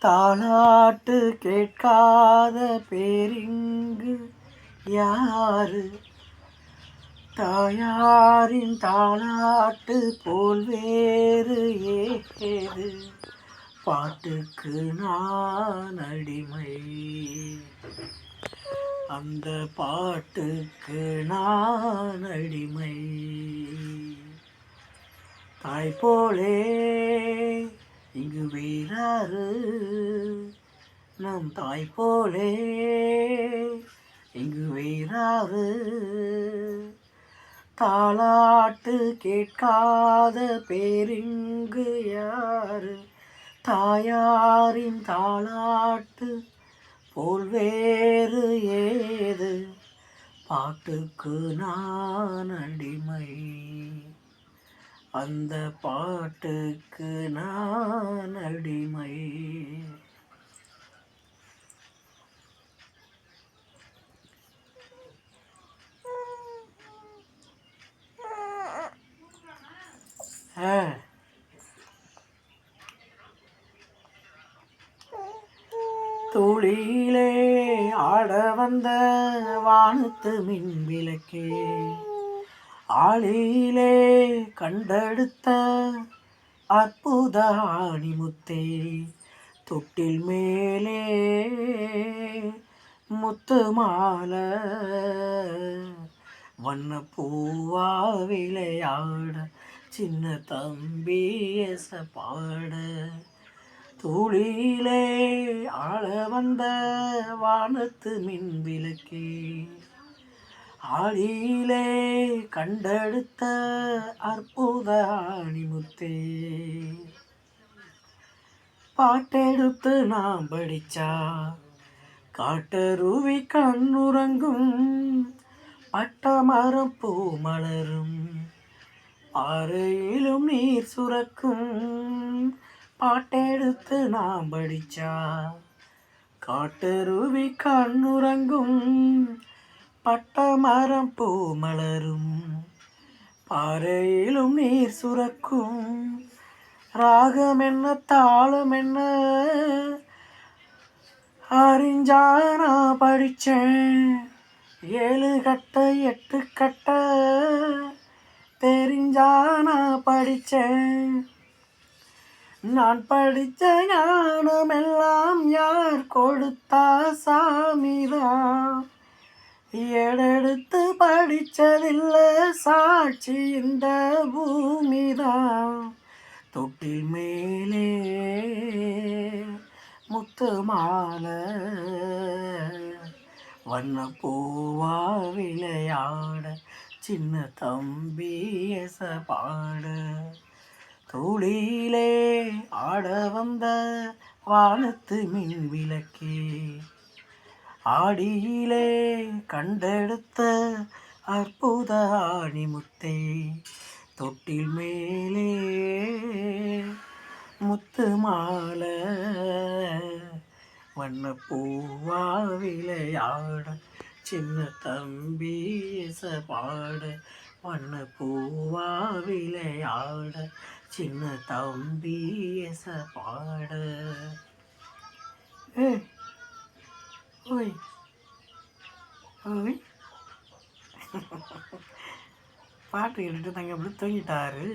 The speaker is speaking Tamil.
தாலாட்டு கேட்காத பேரிங்கு யாரு? தாயாரின் தாலாட்டு போல் வேறு ஏது? பாட்டுக்கு நான் அடிமை, அந்த பாட்டுக்கு நான் அடிமை. தாய் போலே இங்கு வேறாரு, நம் தாய் போலே இங்கு வேறாரு? தாலாட்டு கேட்காத பேரிங்கு யாரு? தாயாரின் தாலாட்டு போல் வேறு ஏது? பாட்டுக்கு நான் அடிமை, அந்த பாட்டுக்கு நான் அடிமை. தூளிலே ஆட வந்த வானத்து மின் விளக்கே, ஆளிலே கண்டெடுத்த அற்புத ஆணிமுத்தே, தொட்டில் மேலே முத்து மாலை வண்ண பூவா விளையாட, சின்ன தம்பி எச பாட. தூளிலே ஆள வந்த வானத்து மின் விளக்கே, ஆளிலே கண்டெடுத்த அற்புத ஆணிமுத்தே, பாட்டெடுத்து நாம் படிச்சா காட்டருவி கண்ணுறங்கும், பட்டமரம் பூ மலரும், பாறையிலும் நீர் சுரக்கும். பாட்டெடுத்து நாம் படிச்சா காட்டருவி கண்ணுறங்கும், பட்டமரம் பூ மலரும், பாறையிலும் நீர் சுரக்கும். ராகம் என்ன தாளம் என்ன அறிஞ்சானா படிச்சேன், 7 கட்ட 8 கட்ட தெரிஞ்சானா படிச்சேன். நான் படித்த ஞானமெல்லாம் யார் கொடுத்தா? சாமிதான். ஏடெடுத்து படிச்சதில்லை, சாட்சி இந்த பூமிதான். தொட்டில் மேலே முத்து மாலை வண்ண பூவா விளையாட, சின்ன தம்பி எச பாட. தூளிலே ஆட வந்த வானத்து மின் விளக்கே, ஆடியிலே கண்டெடுத்த அற்புத ஆணிமுத்தே, தொட்டில் மேலே முத்து மாலை வண்ண பூவா விளையாட, சின்ன தம்பி எச பாட. வண்ண பூவா விளையாட, சின்ன தம்பி எச பாட. ஓய் ஓய் பாட்டு கேட்டுட்டு நாங்கள் எப்படி தூங்கிட்டாரு.